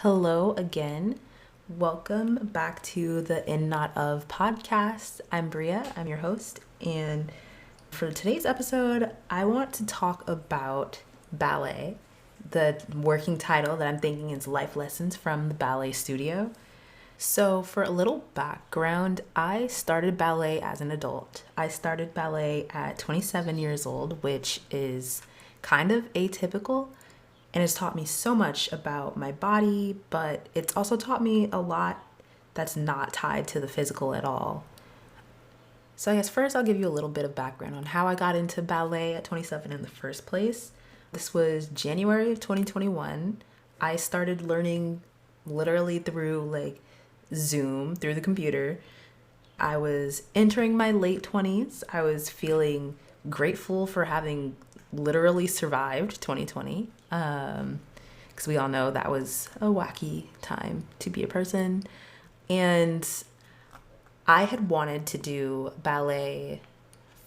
Hello again. Welcome back to the In Not Of podcast. I'm Bria, I'm your host, and for today's episode, I want to talk about ballet. The working title that I'm thinking is Life Lessons from the Ballet Studio. So, for a little background, I started ballet as an adult. I started ballet at 27 years old, which is kind of atypical and it's taught me so much about my body, but it's also taught me a lot that's not tied to the physical at all. So I guess first I'll give you a little bit of background on how I got into ballet at 27 in the first place. This was January of 2021. I started learning literally through Zoom, through the computer. I was entering my late 20s. I was feeling grateful for having literally survived 2020, because we all know that was a wacky time to be a person. And I had wanted to do ballet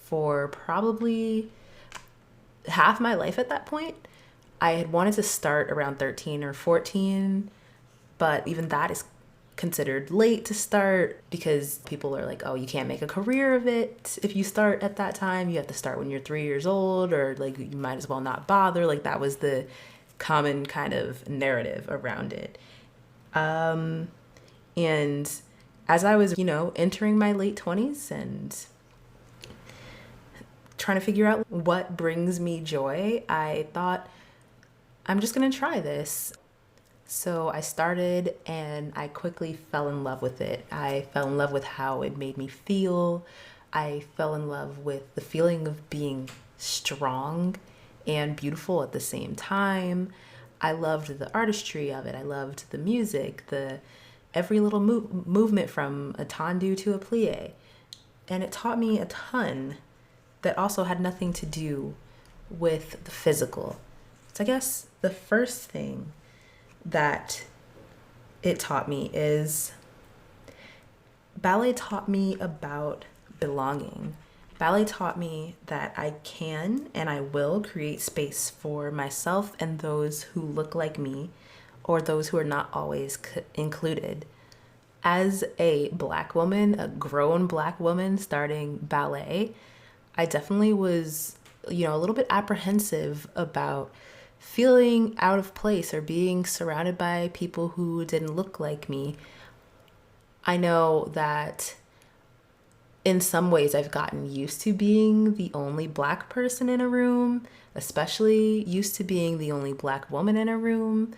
for probably half my life at that point. I had wanted to start around 13 or 14, but even that is considered late to start because people are like, oh, you can't make a career of it if you start at that time. You have to start when you're 3 years old, or you might as well not bother. That was the common kind of narrative around it. And as I was, entering my late 20s and trying to figure out what brings me joy, I thought, I'm just going to try this. So I started and I quickly fell in love with it. I fell in love with how it made me feel. I fell in love with the feeling of being strong and beautiful at the same time. I loved the artistry of it. I loved the music, every little movement from a tendu to a plie. And it taught me a ton that also had nothing to do with the physical. So I guess the first thing that it taught me is ballet taught me about belonging. Ballet taught me that I can and I will create space for myself and those who look like me or those who are not always included. As a Black woman, a grown Black woman starting ballet, I definitely was, a little bit apprehensive about feeling out of place or being surrounded by people who didn't look like me. I know that in some ways I've gotten used to being the only Black person in a room, especially used to being the only Black woman in a room.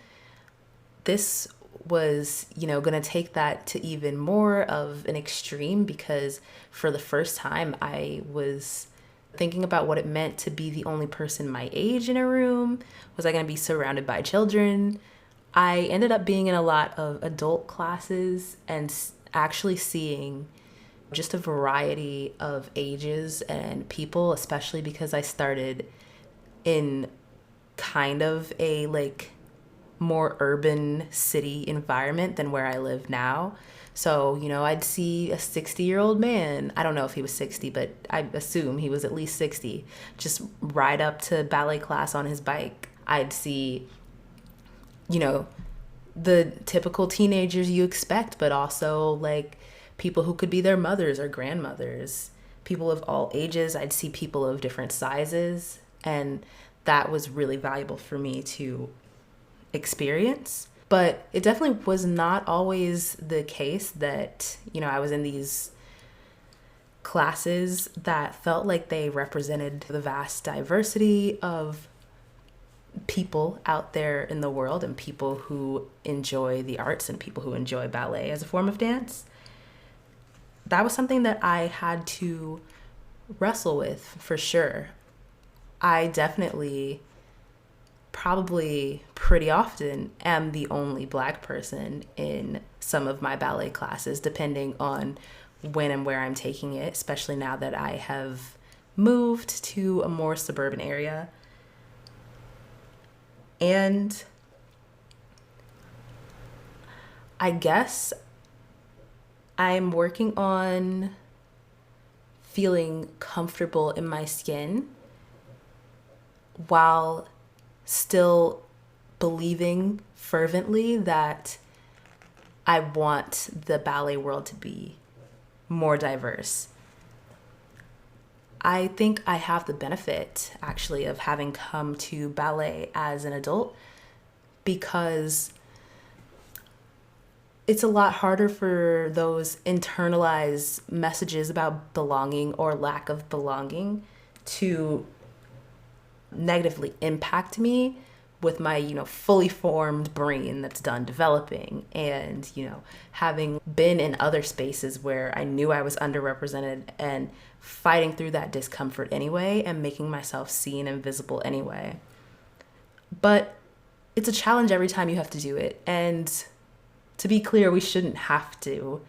This was, going to take that to even more of an extreme because for the first time I was thinking about what it meant to be the only person my age in a room. Was I going to be surrounded by children? I ended up being in a lot of adult classes and actually seeing just a variety of ages and people, especially because I started in kind of a more urban city environment than where I live now. So, I'd see a 60-year-old man. I don't know if he was 60, but I assume he was at least 60. Just ride up to ballet class on his bike. I'd see, the typical teenagers you expect, but also people who could be their mothers or grandmothers, people of all ages. I'd see people of different sizes. And that was really valuable for me to experience. But it definitely was not always the case that, I was in these classes that felt like they represented the vast diversity of people out there in the world and people who enjoy the arts and people who enjoy ballet as a form of dance. That was something that I had to wrestle with for sure. I definitely probably pretty often am the only Black person in some of my ballet classes, depending on when and where I'm taking it, especially now that I have moved to a more suburban area. And I guess I'm working on feeling comfortable in my skin while still believing fervently that I want the ballet world to be more diverse. I think I have the benefit, actually, of having come to ballet as an adult, because it's a lot harder for those internalized messages about belonging or lack of belonging to negatively impact me with my, fully formed brain that's done developing, and, having been in other spaces where I knew I was underrepresented and fighting through that discomfort anyway and making myself seen and visible anyway. But it's a challenge every time you have to do it. And to be clear, we shouldn't have to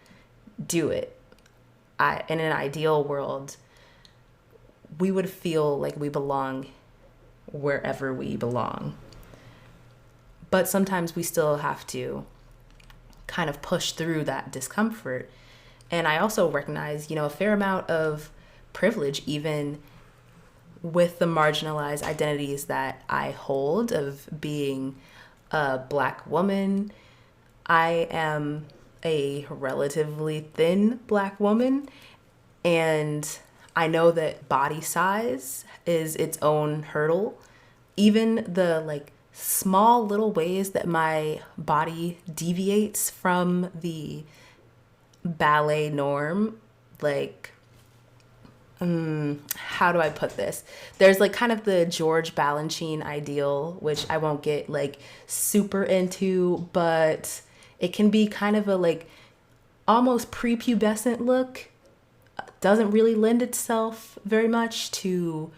do it. In an ideal world, we would feel like we belong wherever we belong. But sometimes we still have to kind of push through that discomfort. And I also recognize, a fair amount of privilege, even with the marginalized identities that I hold of being a Black woman. I am a relatively thin Black woman, and I know that body size is its own hurdle. Even the small little ways that my body deviates from the ballet norm, how do I put this? There's kind of the George Balanchine ideal, which I won't get super into, but it can be kind of a almost prepubescent look. Doesn't really lend itself very much to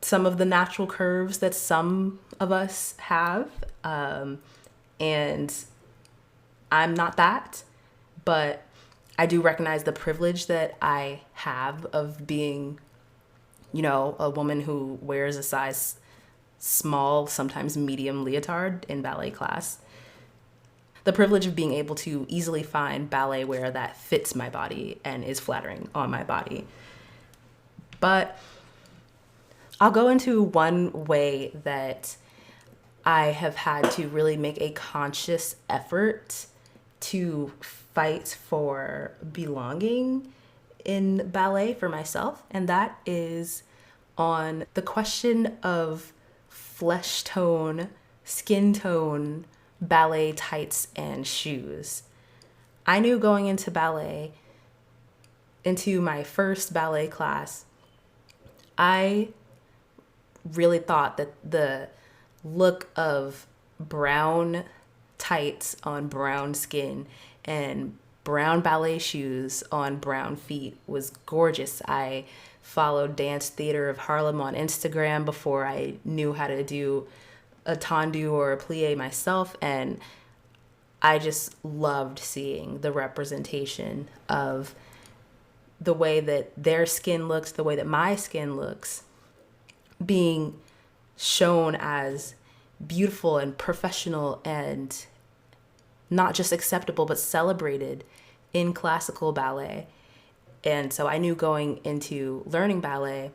some of the natural curves that some of us have. And I'm not that, but I do recognize the privilege that I have of being, a woman who wears a size small, sometimes medium leotard in ballet class. The privilege of being able to easily find ballet wear that fits my body and is flattering on my body. But I'll go into one way that I have had to really make a conscious effort to fight for belonging in ballet for myself, and that is on the question of flesh tone, skin tone, ballet tights and shoes. I knew going into ballet, into my first ballet class, I really thought that the look of brown tights on brown skin and brown ballet shoes on brown feet was gorgeous. I followed Dance Theater of Harlem on Instagram before I knew how to do a tendu or a plie myself, and I just loved seeing the representation of the way that their skin looks, the way that my skin looks, being shown as beautiful and professional and not just acceptable, but celebrated in classical ballet. And so I knew going into learning ballet,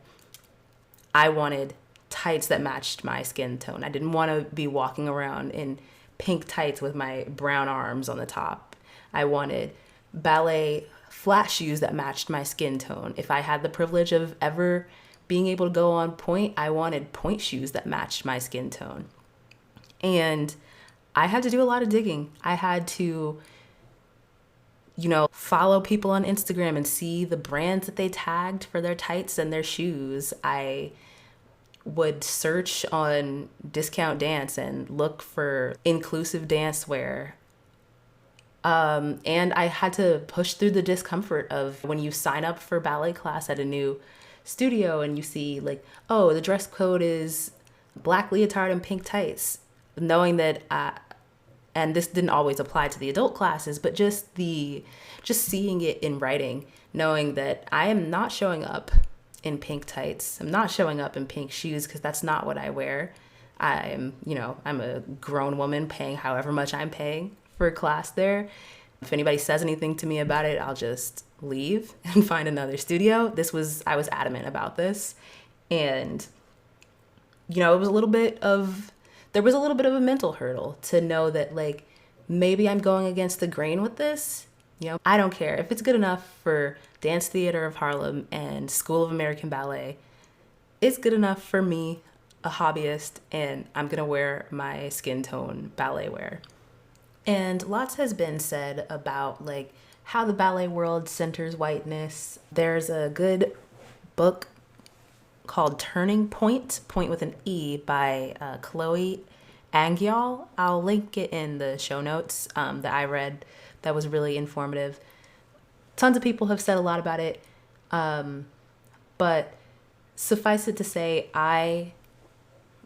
I wanted tights that matched my skin tone. I didn't want to be walking around in pink tights with my brown arms on the top. I wanted ballet flat shoes that matched my skin tone. If I had the privilege of ever being able to go on Pointe, I wanted Pointe shoes that matched my skin tone. And I had to do a lot of digging. I had to, follow people on Instagram and see the brands that they tagged for their tights and their shoes. I would search on Discount Dance and look for inclusive dance wear. And I had to push through the discomfort of when you sign up for ballet class at a new studio and you see the dress code is black leotard and pink tights, knowing that, and this didn't always apply to the adult classes, but just seeing it in writing, knowing that I am not showing up in pink tights. I'm not showing up in pink shoes because that's not what I wear. I'm a grown woman paying however much I'm paying for a class there. If anybody says anything to me about it, I'll just leave and find another studio. I was adamant about this. And, it was a little bit of there was a little bit of a mental hurdle to know that like maybe I'm going against the grain with this. You know, I don't care. If it's good enough for Dance Theater of Harlem and School of American Ballet, it's good enough for me, a hobbyist, and I'm gonna wear my skin tone ballet wear. And lots has been said about like how the ballet world centers whiteness. There's a good book called Turning Point, Point with an E, by Chloe Angyal. I'll link it in the show notes that I read. That was really informative. Tons of people have said a lot about it, but suffice it to say, I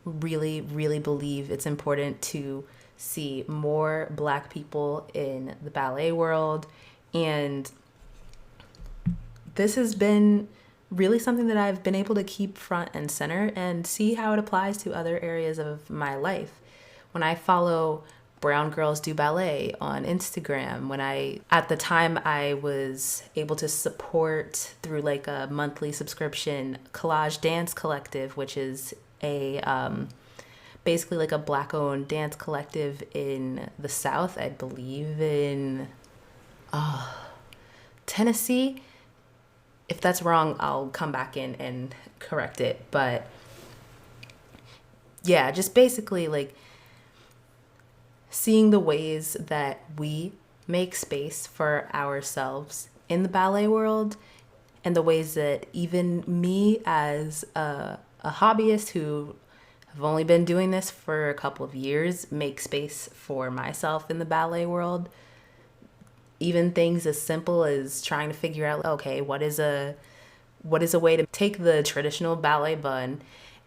really, really believe it's important to see more Black people in the ballet world. And this has been really something that I've been able to keep front and center and see how it applies to other areas of my life. When I follow Brown Girls Do Ballet on Instagram, at the time I was able to support through like a monthly subscription Collage Dance Collective, which is a basically like a Black owned dance collective in the South, I believe in Tennessee. If that's wrong, I'll come back in and correct it. But yeah, just basically like seeing the ways that we make space for ourselves in the ballet world, and the ways that even me as a hobbyist who have only been doing this for a couple of years make space for myself in the ballet world. Even things as simple as trying to figure out, okay, what is a way to take the traditional ballet bun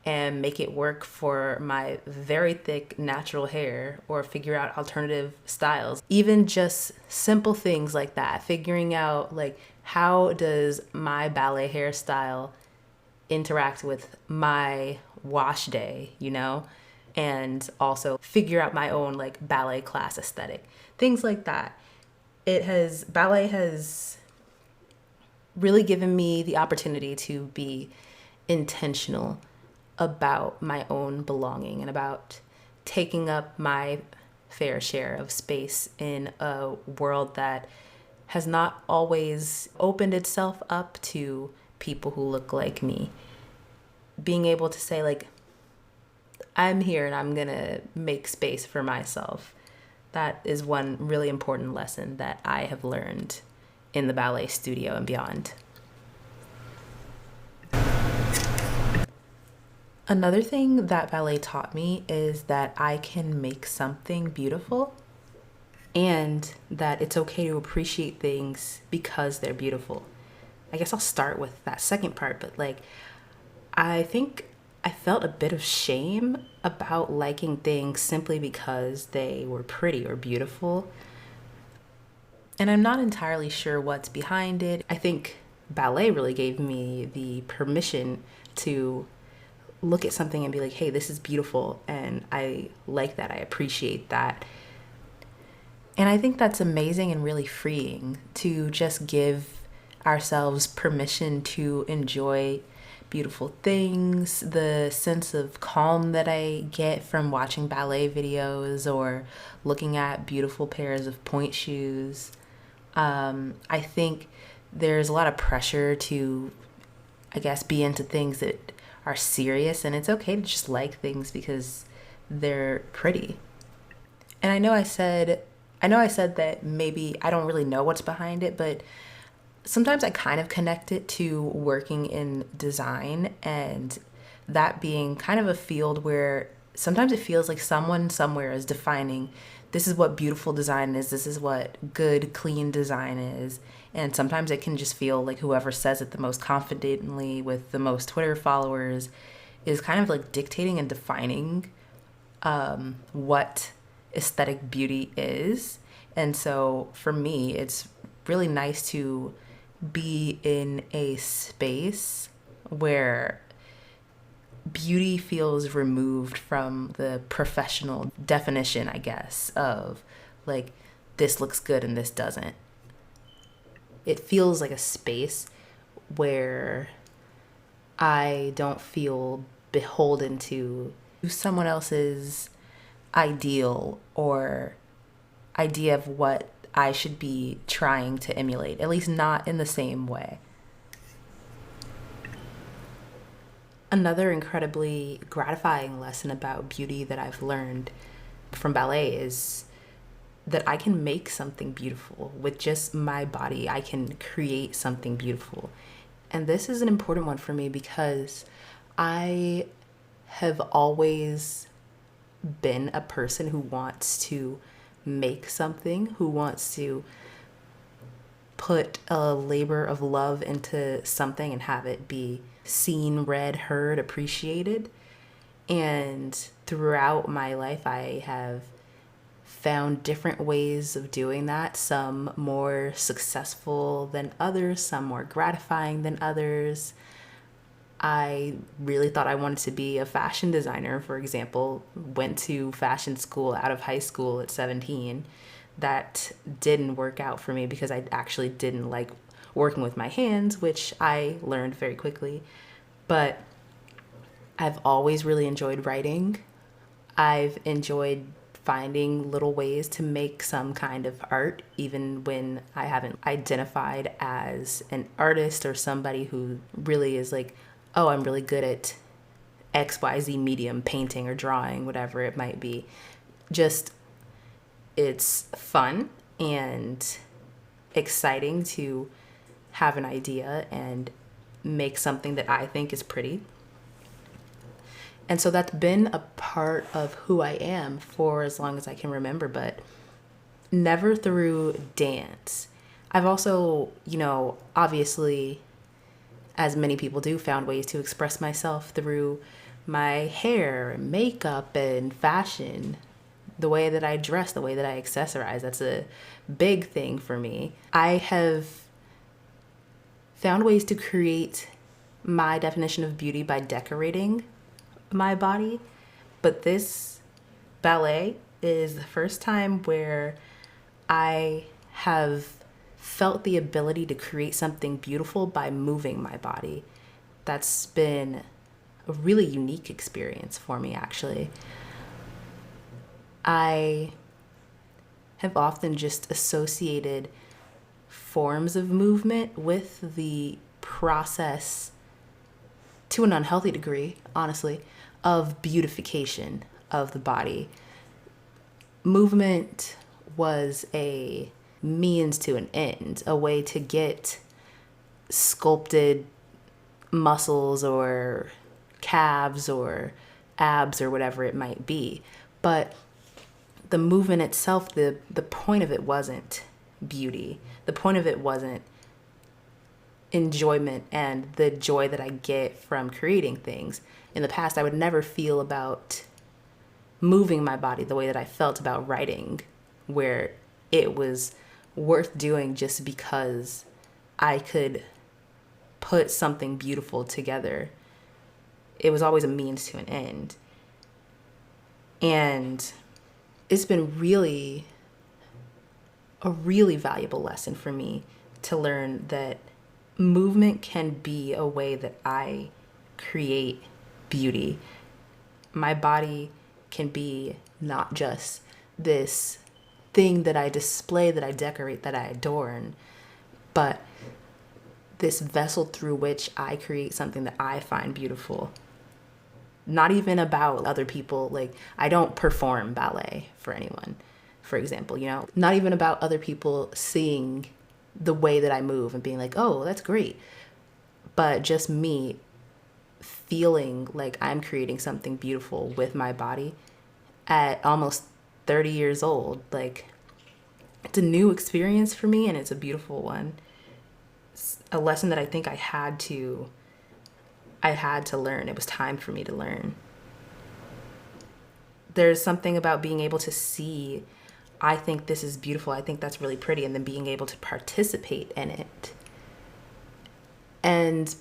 and make it work for my very thick natural hair, or figure out alternative styles. Even just simple things like that, figuring out like how does my ballet hairstyle interact with my wash day, you know? And also figure out my own like ballet class aesthetic, things like that. Ballet has really given me the opportunity to be intentional about my own belonging and about taking up my fair share of space in a world that has not always opened itself up to people who look like me. Being able to say like, I'm here and I'm gonna make space for myself. That is one really important lesson that I have learned in the ballet studio and beyond. Another thing that ballet taught me is that I can make something beautiful, and that it's okay to appreciate things because they're beautiful. I guess I'll start with that second part, but like, I think I felt a bit of shame about liking things simply because they were pretty or beautiful. And I'm not entirely sure what's behind it. I think ballet really gave me the permission to look at something and be like, hey, this is beautiful, and I like that, I appreciate that. And I think that's amazing and really freeing to just give ourselves permission to enjoy beautiful things. The sense of calm that I get from watching ballet videos or looking at beautiful pairs of pointe shoes. I think there's a lot of pressure to, I guess, be into things that are serious, and it's okay to just like things because they're pretty. And I know I said that maybe I don't really know what's behind it, but sometimes I kind of connect it to working in design, and that being kind of a field where sometimes it feels like someone somewhere is defining, this is what beautiful design is, this is what good, clean design is. And sometimes it can just feel like whoever says it the most confidently with the most Twitter followers is kind of like dictating and defining what aesthetic beauty is. And so for me, it's really nice to be in a space where beauty feels removed from the professional definition, I guess, of like, this looks good and this doesn't. It feels like a space where I don't feel beholden to someone else's ideal or idea of what I should be trying to emulate, at least not in the same way. Another incredibly gratifying lesson about beauty that I've learned from ballet is that I can make something beautiful with just my body. I can create something beautiful. And this is an important one for me because I have always been a person who wants to make something, who wants to put a labor of love into something and have it be seen, read, heard, appreciated. And throughout my life, I have found different ways of doing that, some more successful than others, some more gratifying than others. I really thought I wanted to be a fashion designer, for example. Went to fashion school out of high school at 17. That didn't work out for me because I actually didn't like working with my hands, which I learned very quickly. But I've always really enjoyed writing. I've enjoyed finding little ways to make some kind of art, even when I haven't identified as an artist or somebody who really is like, oh, I'm really good at XYZ medium, painting or drawing, whatever it might be. Just, it's fun and exciting to have an idea and make something that I think is pretty. And so that's been a part of who I am for as long as I can remember, but never through dance. I've also, obviously, as many people do, found ways to express myself through my hair and makeup and fashion, the way that I dress, the way that I accessorize. That's a big thing for me. I have found ways to create my definition of beauty by decorating my body, but this ballet is the first time where I have felt the ability to create something beautiful by moving my body. That's been a really unique experience for me, actually. I have often just associated forms of movement with the process, to an unhealthy degree, honestly, of beautification of the body. Movement was a means to an end, a way to get sculpted muscles or calves or abs or whatever it might be. But the movement itself, the point of it wasn't beauty. The point of it wasn't enjoyment and the joy that I get from creating things. In the past, I would never feel about moving my body the way that I felt about writing, where it was worth doing just because I could put something beautiful together. It was always a means to an end. And it's been a really valuable lesson for me to learn that movement can be a way that I create beauty. My body can be not just this thing that I display, that I decorate, that I adorn, but this vessel through which I create something that I find beautiful. Not even about other people. Like, I don't perform ballet for anyone, for example, not even about other people seeing the way that I move and being like, oh, that's great. But just me feeling like I'm creating something beautiful with my body at almost 30 years old. Like, it's a new experience for me and it's a beautiful one. It's a lesson that I think I had to learn. It was time for me to learn. There's something about being able to see, I think this is beautiful, I think that's really pretty, and then being able to participate in it. And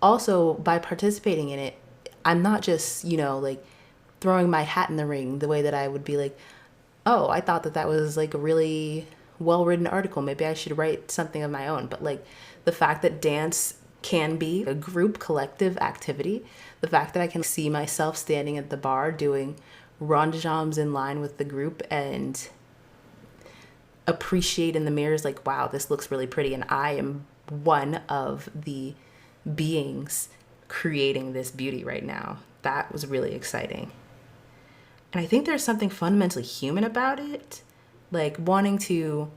also, by participating in it, I'm not just, like throwing my hat in the ring the way that I would be like, oh, I thought that was like a really well-written article. Maybe I should write something of my own. But like the fact that dance can be a group collective activity, the fact that I can see myself standing at the bar doing rendezvous in line with the group and appreciate in the mirrors, like, wow, this looks really pretty. And I am one of the beings creating this beauty right now. That was really exciting. And I think there's something fundamentally human about it, like wanting to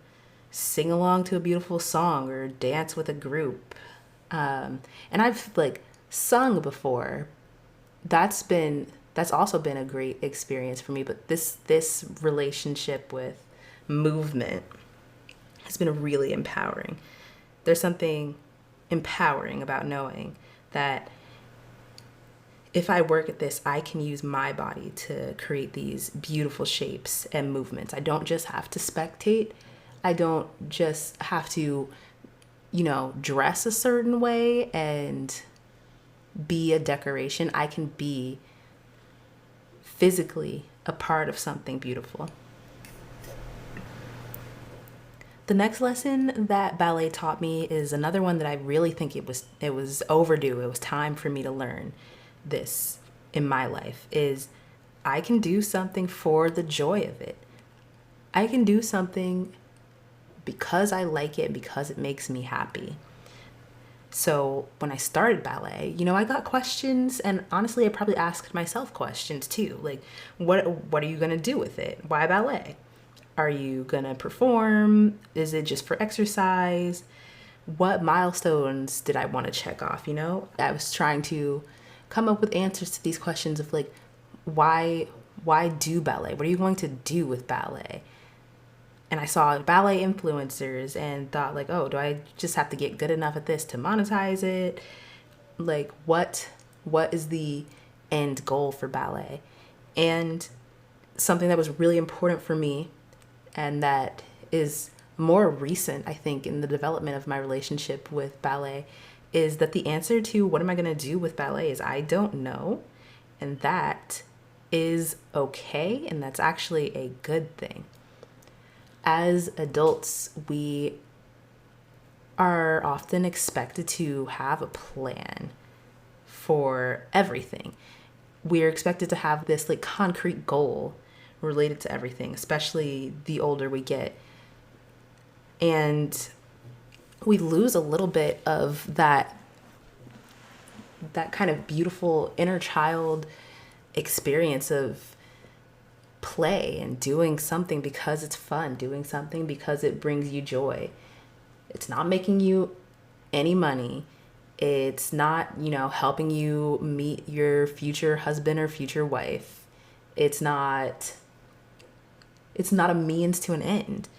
sing along to a beautiful song or dance with a group. And I've like sung before. That's also been a great experience for me. But this relationship with movement has been really empowering. There's something empowering about knowing that if I work at this, I can use my body to create these beautiful shapes and movements. I don't just have to spectate. I don't just have to, dress a certain way and be a decoration. I can be physically a part of something beautiful. The next lesson that ballet taught me is another one that I really think it was overdue. It was time for me to learn this in my life, is I can do something for the joy of it. I can do something because I like it, because it makes me happy. So when I started ballet, I got questions, and honestly, I probably asked myself questions too. Like, what are you gonna do with it? Why ballet? Are you gonna perform? Is it just for exercise? What milestones did I want to check off? I was trying to come up with answers to these questions of like, why do ballet? What are you going to do with ballet? And I saw ballet influencers and thought like, oh, do I just have to get good enough at this to monetize it? Like, what is the end goal for ballet? And something that was really important for me, and that is more recent, I think, in the development of my relationship with ballet, is that the answer to what am I going to do with ballet is I don't know. And that is okay. And that's actually a good thing. As adults, we are often expected to have a plan for everything. We're expected to have this like concrete goal related to everything, especially the older we get. And we lose a little bit of that kind of beautiful inner child experience of play and doing something because it's fun, doing something because it brings you joy. It's not making you any money. It's not, helping you meet your future husband or future wife. It's not a means to an end.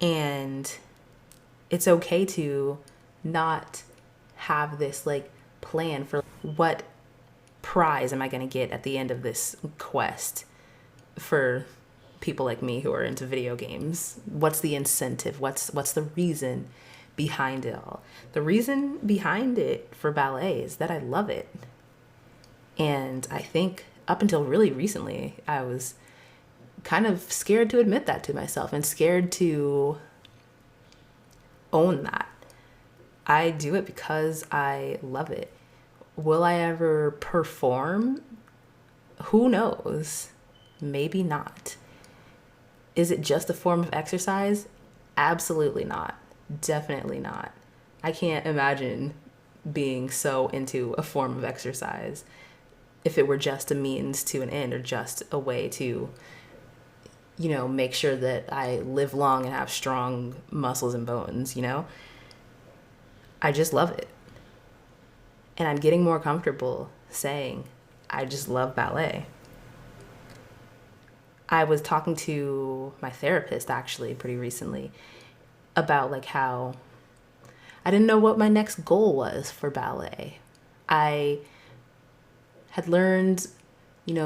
And it's okay to not have this like plan for what prize am I going to get at the end of this quest. For people like me who are into video games, what's the incentive? What's the reason behind it all? The reason behind it for ballet is that I love it. And I think up until really recently, I was kind of scared to admit that to myself and scared to own that. I do it because I love it. Will I ever perform? Who knows? Maybe not. Is it just a form of exercise? Absolutely not. Definitely not. I can't imagine being so into a form of exercise if it were just a means to an end or just a way to, make sure that I live long and have strong muscles and bones, I just love it. And I'm getting more comfortable saying, I just love ballet. I was talking to my therapist actually pretty recently about like how I didn't know what my next goal was for ballet. I had learned,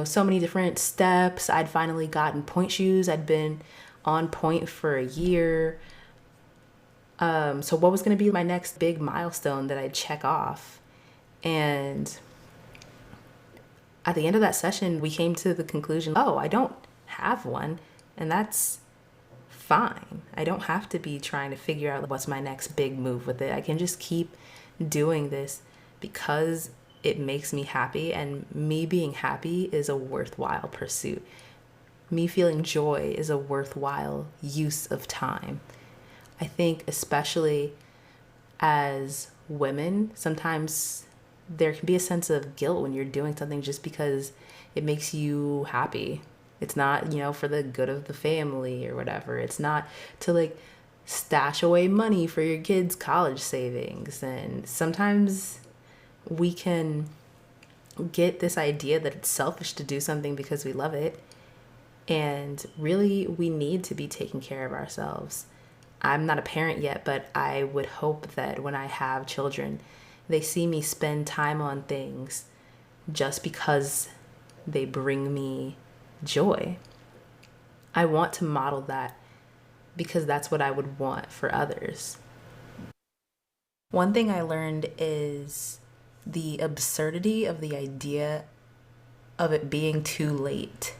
so many different steps. I'd finally gotten pointe shoes. I'd been on Pointe for a year. So what was going to be my next big milestone that I'd check off? And at the end of that session, we came to the conclusion, oh, I don't have one, and that's fine. I don't have to be trying to figure out what's my next big move with it. I can just keep doing this because it makes me happy, and me being happy is a worthwhile pursuit. me feeling joy is a worthwhile use of time. I think especially as women, sometimes there can be a sense of guilt when you're doing something just because it makes you happy. It's not, for the good of the family or whatever. It's not to like stash away money for your kids' college savings. And sometimes we can get this idea that it's selfish to do something because we love it. And really, we need to be taking care of ourselves. I'm not a parent yet, but I would hope that when I have children, they see me spend time on things just because they bring me joy. I want to model that because that's what I would want for others. One thing I learned is the absurdity of the idea of it being too late.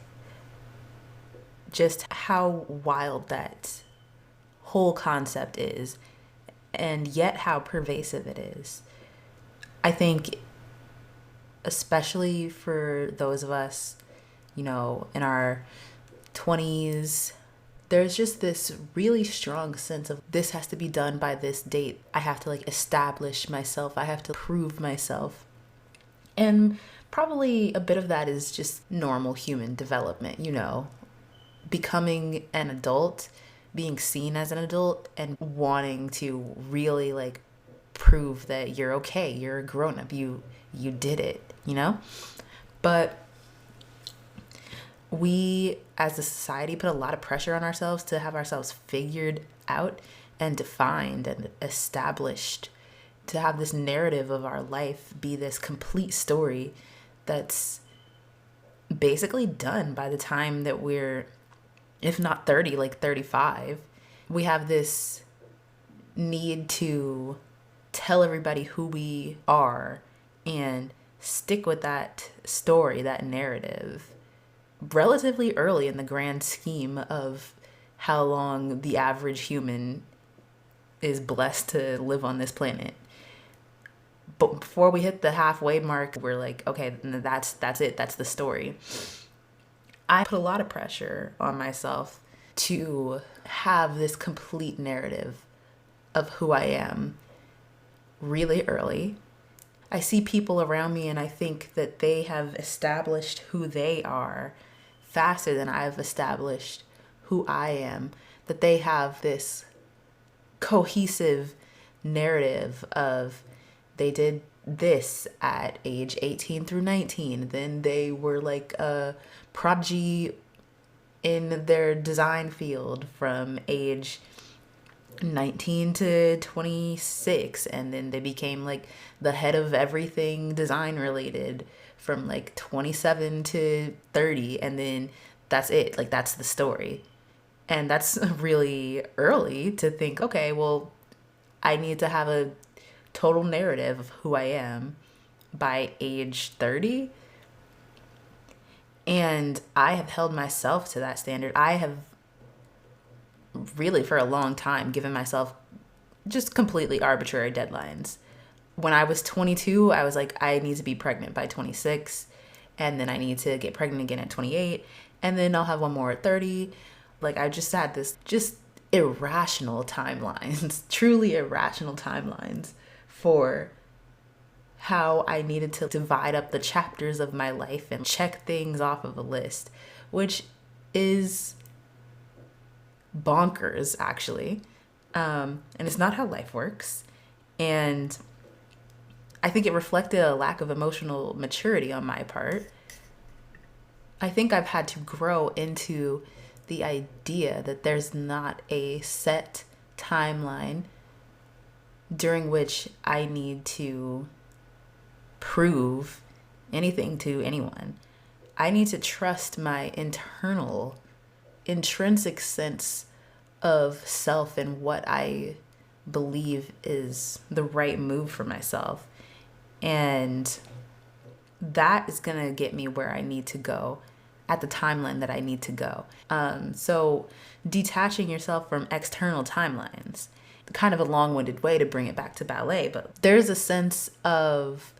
Just how wild that whole concept is, and yet how pervasive it is. I think especially for those of us, in our 20s, there's just this really strong sense of this has to be done by this date. I have to like establish myself. I have to prove myself. And probably a bit of that is just normal human development, becoming an adult, being seen as an adult, and wanting to really like prove that you're okay, you're a grown-up, you did it, But we as a society put a lot of pressure on ourselves to have ourselves figured out and defined and established, to have this narrative of our life be this complete story that's basically done by the time that we're, if not 30, like 35. We have this need to tell everybody who we are and stick with that story, that narrative, relatively early in the grand scheme of how long the average human is blessed to live on this planet. But before we hit the halfway mark, we're like, okay, that's it. That's the story. I put a lot of pressure on myself to have this complete narrative of who I am really early. I see people around me and I think that they have established who they are faster than I've established who I am, that they have this cohesive narrative of they did this at age 18 through 19, then they were like a prodigy in their design field from age 19 to 26, and then they became like the head of everything design related from like 27 to 30, and then that's it. Like that's the story. And that's really early to think, okay, well, I need to have a total narrative of who I am by age 30. And I have held myself to that standard. I have really for a long time given myself just completely arbitrary deadlines. When I was 22, I was like, I need to be pregnant by 26, and then I need to get pregnant again at 28, and then I'll have one more at 30. Like I just had this just irrational timelines, truly irrational timelines for how I needed to divide up the chapters of my life and check things off of a list, which is bonkers, actually. And it's not how life works. And I think it reflected a lack of emotional maturity on my part. I think I've had to grow into the idea that there's not a set timeline during which I need to prove anything to anyone. I need to trust my intrinsic sense of self and what I believe is the right move for myself. And that is going to get me where I need to go at the timeline that I need to go. So detaching yourself from external timelines, kind of a long-winded way to bring it back to ballet, but there's a sense of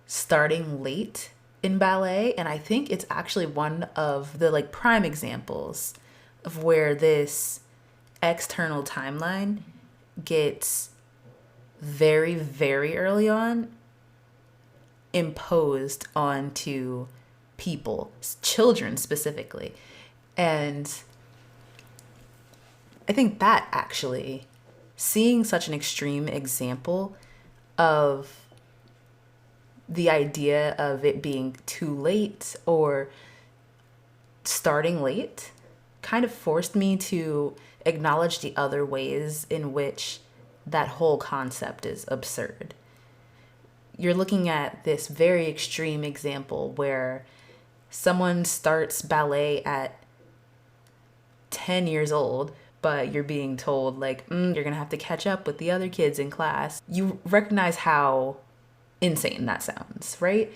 starting late in ballet, and I think it's actually one of the like prime examples of where this external timeline gets very, very early on imposed onto people, children specifically. And I think that actually, seeing such an extreme example of the idea of it being too late or starting late kind of forced me to acknowledge the other ways in which that whole concept is absurd. You're looking at this very extreme example where someone starts ballet at 10 years old, but you're being told, like, you're gonna have to catch up with the other kids in class. You recognize how insane that sounds, right?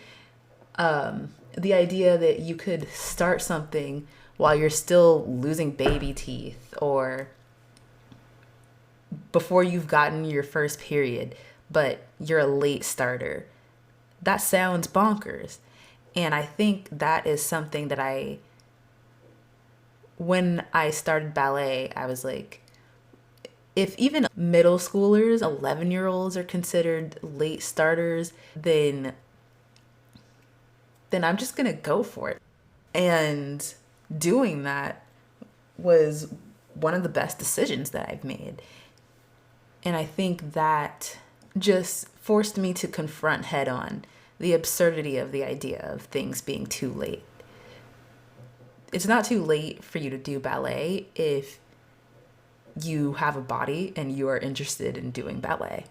The idea that you could start something while you're still losing baby teeth or before you've gotten your first period, but you're a late starter. That sounds bonkers. And I think that is something that when I started ballet, I was like, if even middle schoolers, 11-year-olds are considered late starters, then I'm just going to go for it. And doing that was one of the best decisions that I've made. And I think that just forced me to confront head on the absurdity of the idea of things being too late. It's not too late for you to do ballet if you have a body and you are interested in doing ballet.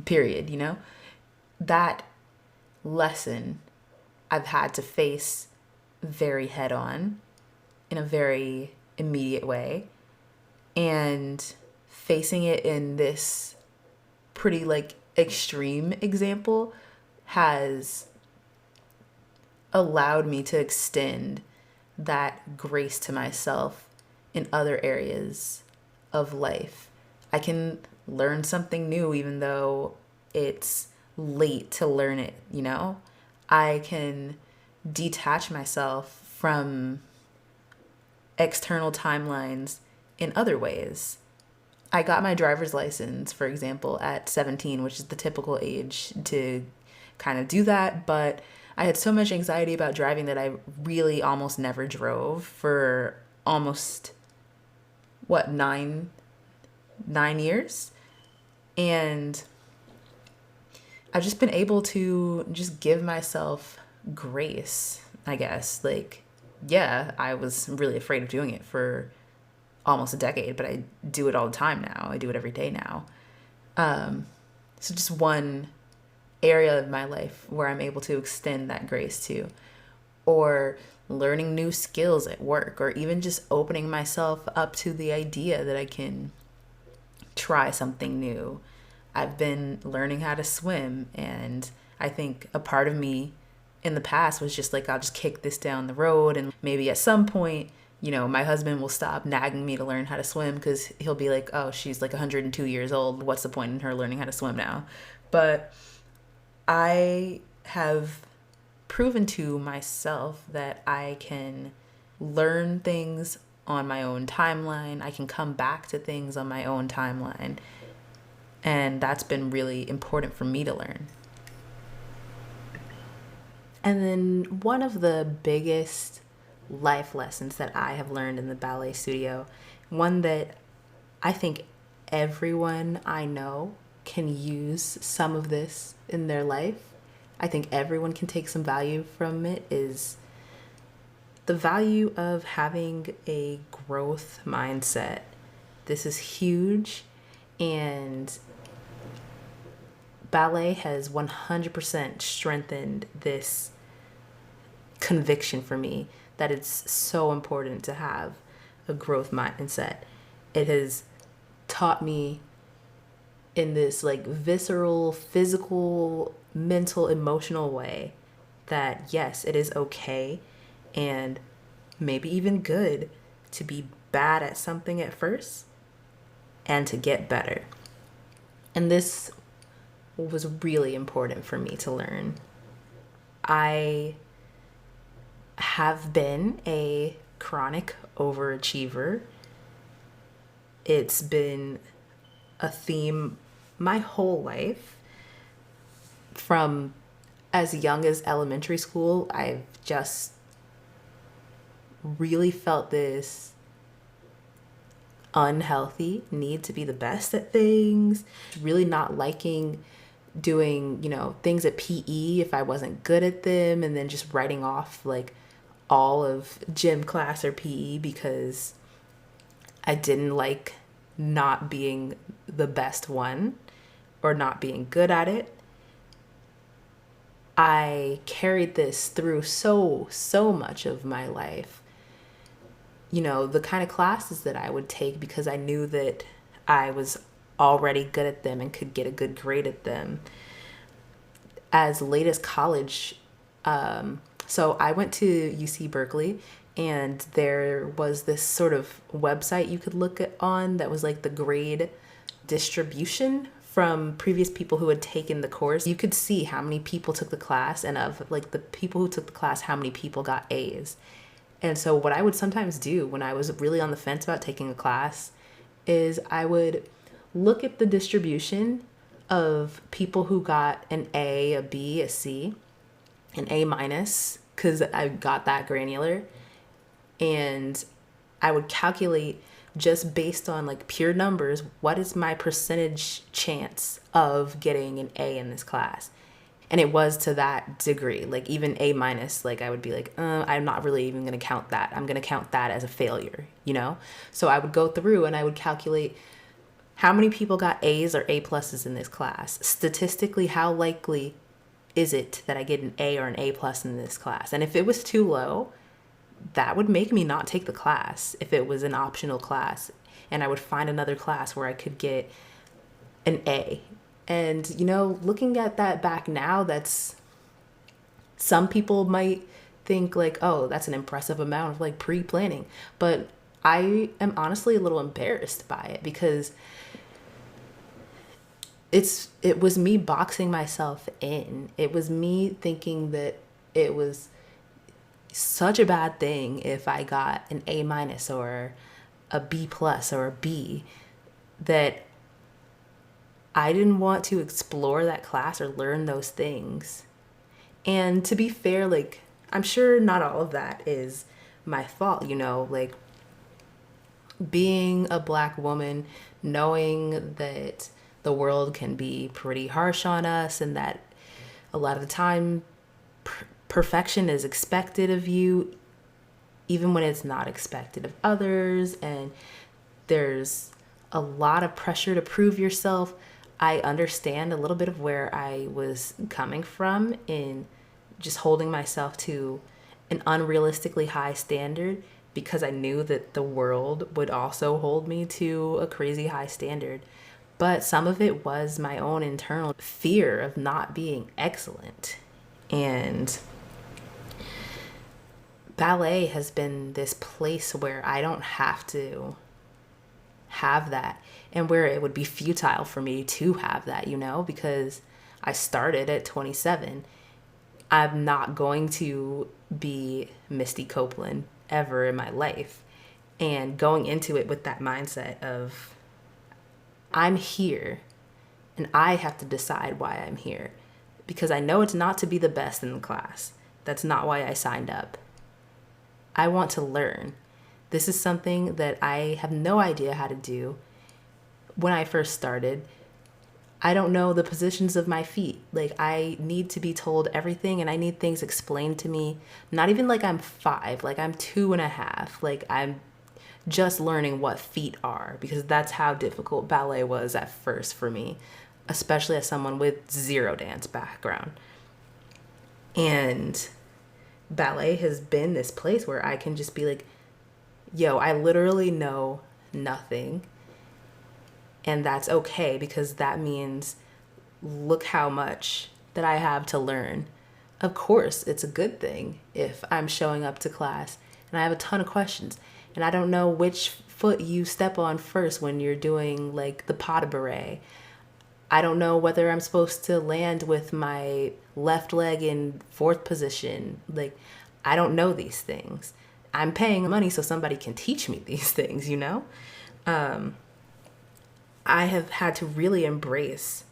Period, you know? That lesson I've had to face very head on in a very immediate way. And facing it in this pretty like extreme example has allowed me to extend that grace to myself in other areas of life. I can learn something new even though it's late to learn it, you know? I can detach myself from external timelines in other ways. I got my driver's license, for example, at 17, which is the typical age to kind of do that, but I had so much anxiety about driving that I really almost never drove for almost, 9 years? And I've just been able to just give myself grace, I guess. Like, yeah, I was really afraid of doing it for almost a decade, but I do it all the time now. I do it every day now. So just one area of my life where I'm able to extend that grace to, or learning new skills at work, or even just opening myself up to the idea that I can try something new. I've been learning how to swim, and I think a part of me in the past was just like, I'll just kick this down the road, and maybe at some point, my husband will stop nagging me to learn how to swim because he'll be like, oh, she's like 102 years old. What's the point in her learning how to swim now? But I have proven to myself that I can learn things on my own timeline. I can come back to things on my own timeline. And that's been really important for me to learn. And then one of the biggest life lessons that I have learned in the ballet studio, one that I think everyone I know can use some of this in their life, I think everyone can take some value from it, is the value of having a growth mindset. This is huge, and ballet has 100% strengthened this conviction for me that it's so important to have a growth mindset. It has taught me in this like visceral, physical, mental, emotional way that yes, it is okay and maybe even good to be bad at something at first and to get better. And this was really important for me to learn. I have been a chronic overachiever. It's been a theme my whole life. From as young as elementary school, I've just really felt this unhealthy need to be the best at things, really not liking doing, things at PE if I wasn't good at them, and then just writing off like all of gym class or PE because I didn't like not being the best one or not being good at it. I carried this through so much of my life. The kind of classes that I would take because I knew that I was already good at them and could get a good grade at them. As late as college, so I went to UC Berkeley, and there was this sort of website you could look at on that was like the grade distribution from previous people who had taken the course. You could see how many people took the class, and of like the people who took the class, how many people got A's. And so what I would sometimes do when I was really on the fence about taking a class is I would look at the distribution of people who got an A, a B, a C, an A minus, because I got that granular. And I would calculate just based on like pure numbers, what is my percentage chance of getting an A in this class? And it was to that degree, like even A minus, like I would be like, I'm not really even going to count that. I'm going to count that as a failure, So I would go through and I would calculate how many people got A's or A pluses in this class. Statistically, how likely is it that I get an A or an A plus in this class? And if it was too low, that would make me not take the class if it was an optional class. And I would find another class where I could get an A. And, looking at that back now, that's, some people might think like, oh, that's an impressive amount of like pre-planning. But I am honestly a little embarrassed by it because it was me boxing myself in. It was me thinking that it was such a bad thing if I got an A minus or a B plus or a B, that I didn't want to explore that class or learn those things. And to be fair, like, I'm sure not all of that is my fault, like being a Black woman, knowing that the world can be pretty harsh on us and that a lot of the time perfection is expected of you, even when it's not expected of others. And there's a lot of pressure to prove yourself. I understand a little bit of where I was coming from in just holding myself to an unrealistically high standard because I knew that the world would also hold me to a crazy high standard. But some of it was my own internal fear of not being excellent. And ballet has been this place where I don't have to have that, and where it would be futile for me to have that, because I started at 27. I'm not going to be Misty Copeland ever in my life. And going into it with that mindset of I'm here and I have to decide why I'm here, because I know it's not to be the best in the class. That's not why I signed up. I want to learn. This is something that I have no idea how to do. When I first started, I don't know the positions of my feet. Like, I need to be told everything, and I need things explained to me. Not even like I'm 5, like I'm 2.5. Like, I'm just learning what feet are, because that's how difficult ballet was at first for me, especially as someone with zero dance background. And ballet has been this place where I can just be like, yo, I literally know nothing. And that's okay, because that means look how much that I have to learn. Of course, it's a good thing if I'm showing up to class and I have a ton of questions and I don't know which foot you step on first when you're doing like the pas de bourrée. I don't know whether I'm supposed to land with my left leg in fourth position. Like, I don't know these things. I'm paying money so somebody can teach me these things, you know? I have had to really embrace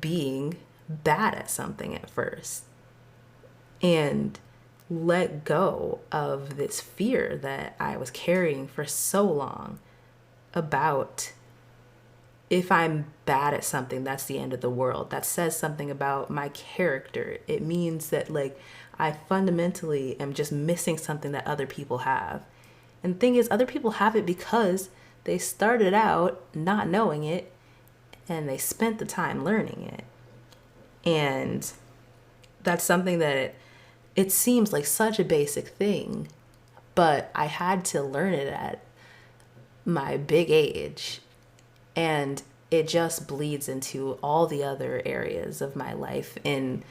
being bad at something at first and let go of this fear that I was carrying for so long about if I'm bad at something, that's the end of the world. That says something about my character. It means that, like, I fundamentally am just missing something that other people have. And the thing is, other people have it because they started out not knowing it and they spent the time learning it. And that's something that it seems like such a basic thing, but I had to learn it at my big age. And it just bleeds into all the other areas of my life in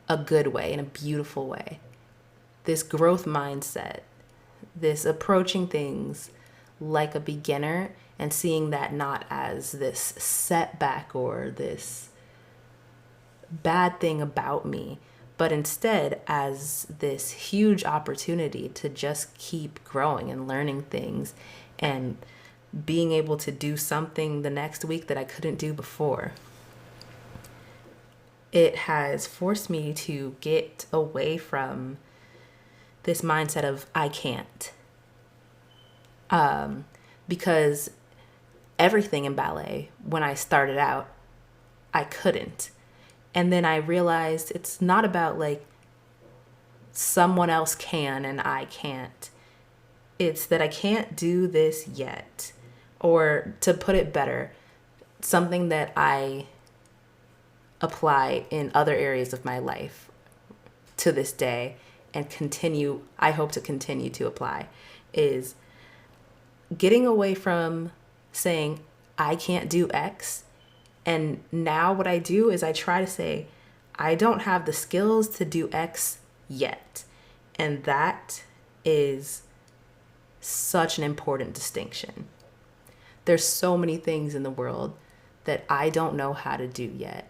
a good way, in a beautiful way. This growth mindset, this approaching things like a beginner and seeing that not as this setback or this bad thing about me, but instead as this huge opportunity to just keep growing and learning things and being able to do something the next week that I couldn't do before. It has forced me to get away from this mindset of I can't. Because everything in ballet, when I started out, I couldn't. And then I realized it's not about like someone else can and I can't. It's that I can't do this yet. Or to put it better, something that I apply in other areas of my life to this day and I hope to continue to apply, is getting away from saying, I can't do X. And now what I do is I try to say, I don't have the skills to do X yet. And that is such an important distinction. There's so many things in the world that I don't know how to do yet.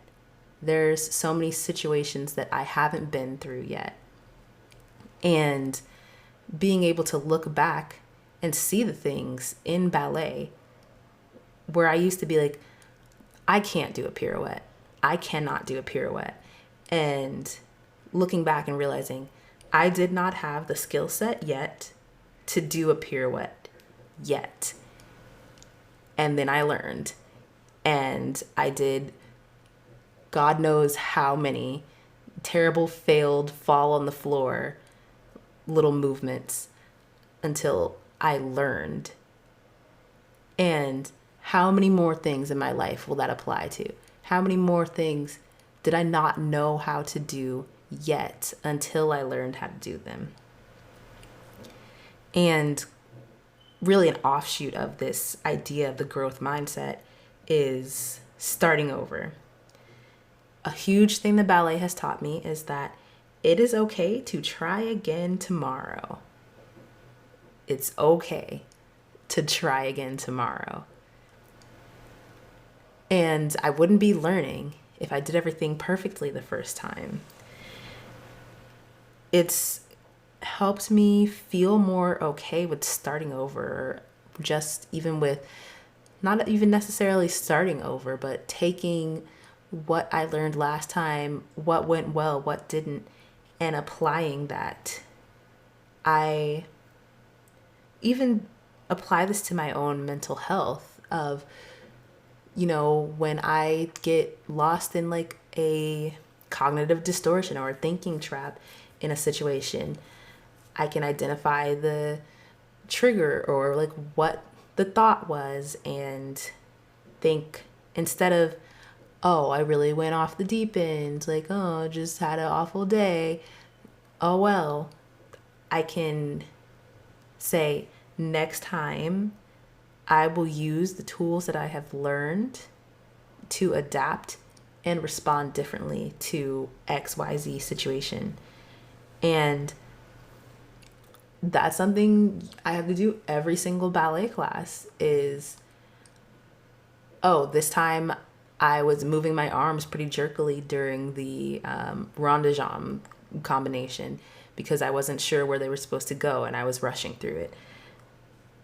There's so many situations that I haven't been through yet. And being able to look back and see the things in ballet where I used to be like, I can't do a pirouette. I cannot do a pirouette. And looking back and realizing I did not have the skill set yet to do a pirouette yet. And then I learned, and I did God knows how many terrible failed fall on the floor little movements until I learned. And how many more things in my life will that apply to? How many more things did I not know how to do yet until I learned how to do them? And really an offshoot of this idea of the growth mindset is starting over. A huge thing the ballet has taught me is that it is okay to try again tomorrow. It's okay to try again tomorrow. And I wouldn't be learning if I did everything perfectly the first time. It's helped me feel more okay with starting over, just even with not even necessarily starting over, but taking what I learned last time, what went well, what didn't, and applying that. I even apply this to my own mental health of, when I get lost in like a cognitive distortion or a thinking trap in a situation, I can identify the trigger or like what the thought was and think, instead of, oh, I really went off the deep end, like, oh, just had an awful day. Oh, well, I can say, next time I will use the tools that I have learned to adapt and respond differently to XYZ situation. And that's something I have to do every single ballet class is, oh, this time I was moving my arms pretty jerkily during the rond de jambe combination because I wasn't sure where they were supposed to go and I was rushing through it.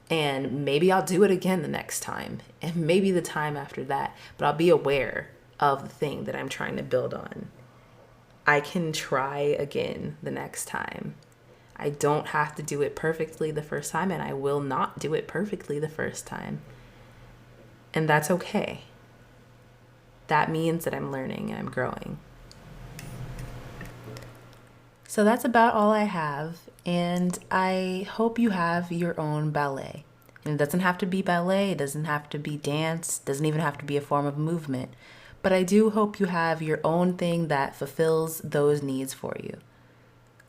And maybe I'll do it again the next time, and maybe the time after that, but I'll be aware of the thing that I'm trying to build on. I can try again the next time. I don't have to do it perfectly the first time, and I will not do it perfectly the first time. And that's okay. That means that I'm learning and I'm growing. So that's about all I have, and I hope you have your own ballet. And it doesn't have to be ballet, it doesn't have to be dance, it doesn't even have to be a form of movement. But I do hope you have your own thing that fulfills those needs for you.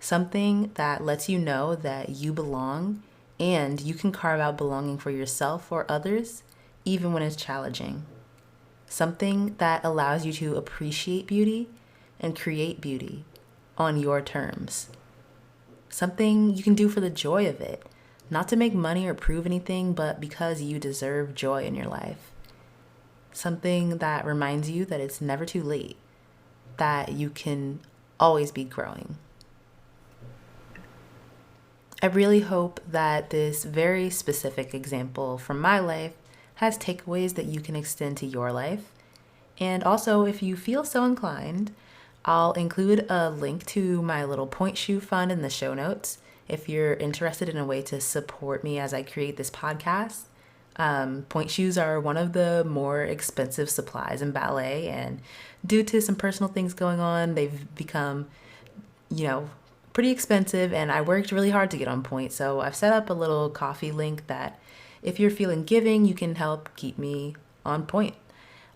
Something that lets you know that you belong and you can carve out belonging for yourself or others, even when it's challenging. Something that allows you to appreciate beauty and create beauty on your terms. Something you can do for the joy of it, not to make money or prove anything, but because you deserve joy in your life. Something that reminds you that it's never too late, that you can always be growing. I really hope that this very specific example from my life has takeaways that you can extend to your life. And also, if you feel so inclined, I'll include a link to my little Pointe shoe fund in the show notes if you're interested in a way to support me as I create this podcast. Pointe shoes are one of the more expensive supplies in ballet, and due to some personal things going on, they've become, pretty expensive, and I worked really hard to get on Pointe. So I've set up a little coffee link that if you're feeling giving, you can help keep me on point.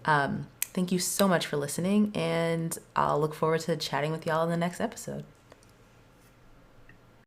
Thank you so much for listening, and I'll look forward to chatting with y'all in the next episode.